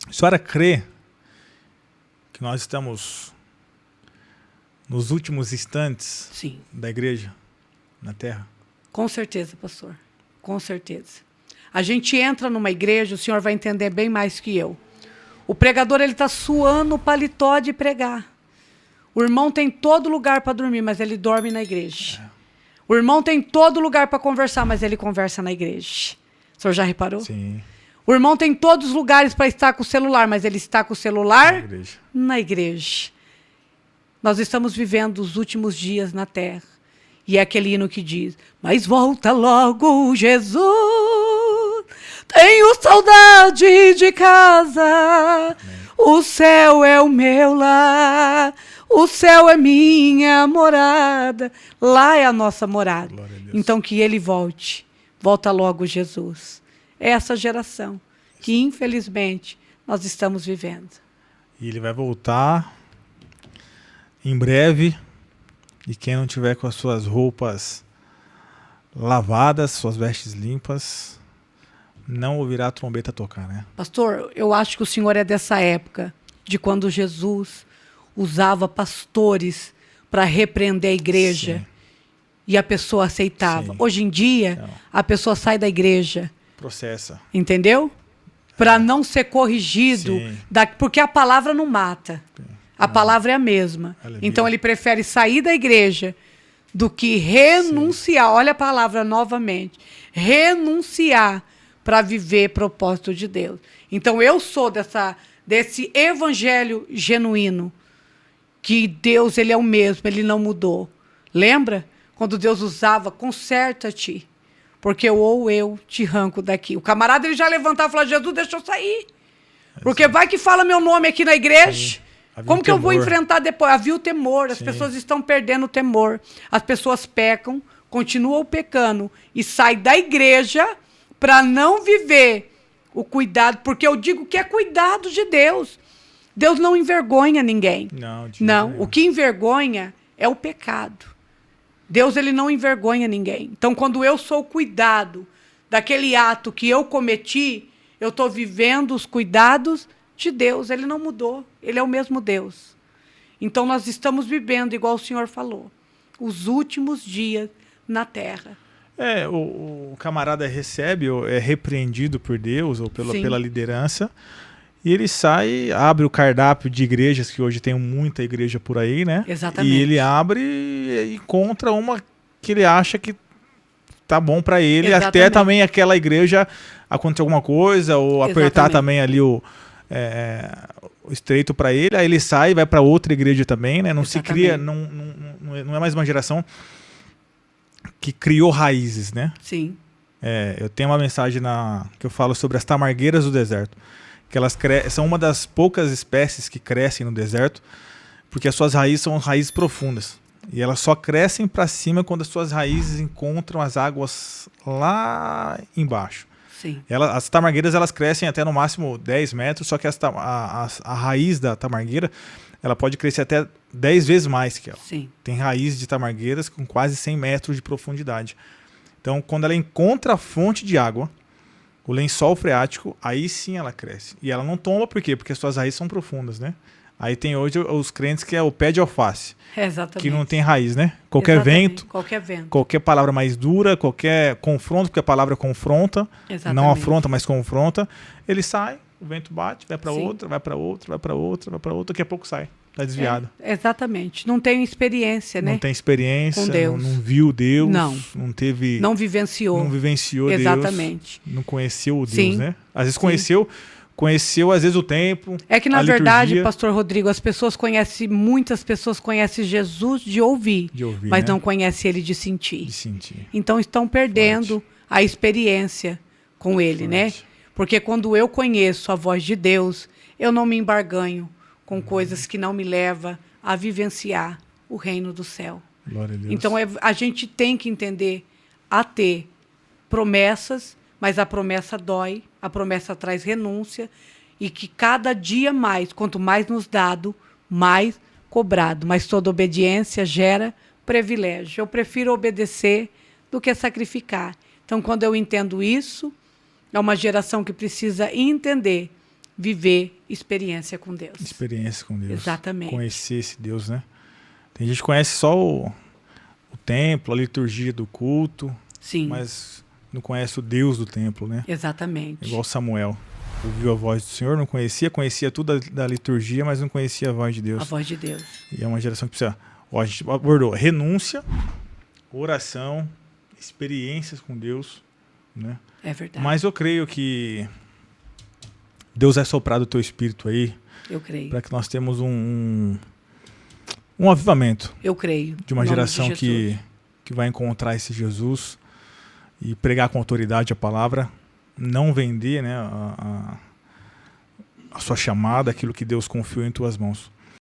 A senhora crê que nós estamos nos últimos instantes Sim. da igreja na Terra? Com certeza, pastor. Com certeza. A gente entra numa igreja, o senhor vai entender bem mais que eu. O pregador, ele está suando o paletó de pregar. O irmão tem todo lugar para dormir, mas ele dorme na igreja. O irmão tem todo lugar para conversar, mas ele conversa na igreja. O senhor já reparou? Sim. O irmão tem todos os lugares para estar com o celular, mas ele está com o celular Na igreja. na igreja. Nós estamos vivendo os últimos dias na terra. E é aquele hino que diz: mas volta logo, Jesus, tenho saudade de casa. Amém. O céu é o meu lar, o céu é minha morada. Lá é a nossa morada. Glória a Deus. Então que ele volte. Volta logo, Jesus. É essa geração que, infelizmente, nós estamos vivendo. E ele vai voltar em breve. E quem não tiver com as suas roupas lavadas, suas vestes limpas, não ouvirá a trombeta tocar, né? Pastor, eu acho que o senhor é dessa época, de quando Jesus usava pastores para repreender a igreja. Sim. E a pessoa aceitava. Sim. Hoje em dia, Não. a pessoa sai da igreja, Processa. entendeu? Para não ser corrigido, Sim. porque a palavra não mata. A palavra é a mesma. Aleluia. Então ele prefere sair da igreja do que renunciar. Olha a palavra novamente. Renunciar para viver propósito de Deus. Então eu sou desse evangelho genuíno, que Deus, ele é o mesmo, ele não mudou. Lembra? Quando Deus usava, conserta-te, porque ou eu te arranco daqui. O camarada, ele já levantava e falava: Jesus, deixa eu sair. Porque vai que fala meu nome aqui na igreja. Sim. Havia Como um que eu vou temor. enfrentar depois? Havia o temor, as Sim. pessoas estão perdendo o temor. As pessoas pecam, continuam pecando e saem da igreja para não viver o cuidado, porque eu digo que é cuidado de Deus. Deus não envergonha ninguém. Não, de Não, jeito nenhum. o que envergonha é o pecado. Deus, ele não envergonha ninguém. Então, quando eu sou cuidado daquele ato que eu cometi, eu estou vivendo os cuidados de Deus. Ele não mudou. Ele é o mesmo Deus. Então, nós estamos vivendo, igual o senhor falou, os últimos dias na terra. O camarada recebe, ou é repreendido por Deus ou Sim. pela liderança, e ele sai, abre o cardápio de igrejas, que hoje tem muita igreja por aí, né? Exatamente. E ele abre e encontra uma que ele acha que tá bom para ele, até Exatamente. também aquela igreja acontecer alguma coisa, ou apertar Exatamente. também ali o estreito para ele, aí ele sai e vai para outra igreja também, né? Não se cria, não é mais uma geração que criou raízes, né? Sim. Eu tenho uma mensagem que eu falo sobre as tamargueiras do deserto, que elas são uma das poucas espécies que crescem no deserto, porque as suas raízes são raízes profundas. E elas só crescem para cima quando as suas raízes encontram as águas lá embaixo. Sim. As tamargueiras, elas crescem até no máximo 10 metros, só que a raiz da tamargueira, ela pode crescer até 10 vezes mais que ela. Sim. Tem raízes de tamargueiras com quase 100 metros de profundidade. Então, quando ela encontra a fonte de água, o lençol freático, aí sim ela cresce. E ela não tomba, por quê? Porque as suas raízes são profundas, né? Aí tem hoje os crentes que é o pé de alface, Exatamente. que não tem raiz, né? Qualquer Exatamente. vento, Qualquer vento. qualquer palavra mais dura, qualquer confronto, porque a palavra confronta, Exatamente. não afronta, mas confronta, ele sai, o vento bate, vai para Sim. outra, vai para outra, vai para outra, vai para outra, daqui a pouco sai, tá desviado. Exatamente. Não tem experiência, né? Não tem experiência, Com Deus. não viu Deus, Não. teve, Não vivenciou. não vivenciou Exatamente. Deus, não conheceu o Deus, Sim. né? Às vezes Sim. conheceu às vezes o tempo. É que, na a verdade, liturgia. pastor Rodrigo, muitas pessoas conhecem Jesus de ouvir, mas né? não conhecem ele de sentir. De sentir. Então estão perdendo a experiência com ele, né? Forte. Porque quando eu conheço a voz de Deus, eu não me embarganho com coisas que não me levam a vivenciar o reino do céu. Glória a Deus. Então a gente tem que entender a ter promessas, mas a promessa dói, a promessa traz renúncia, e que cada dia mais, quanto mais nos dado, mais cobrado. Mas toda obediência gera privilégio. Eu prefiro obedecer do que sacrificar. Então, quando eu entendo isso, é uma geração que precisa entender, viver experiência com Deus. Experiência com Deus. Exatamente. Conhecer esse Deus, né? Tem gente que conhece só o templo, a liturgia do culto, Sim. mas não conhece o Deus do templo, né? Exatamente. Igual Samuel. Ouviu a voz do Senhor, não conhecia tudo da liturgia, mas não conhecia a voz de Deus. A voz de Deus. E é uma geração que precisa... Ó, a gente abordou renúncia, oração, experiências com Deus, né? É verdade. Mas eu creio que Deus vai soprar do teu espírito aí, Eu creio. para que nós temos um avivamento Eu creio. de uma Em nome geração de Jesus. que vai encontrar esse Jesus e pregar com autoridade a palavra, não vender, né, a sua chamada, aquilo que Deus confiou em tuas mãos.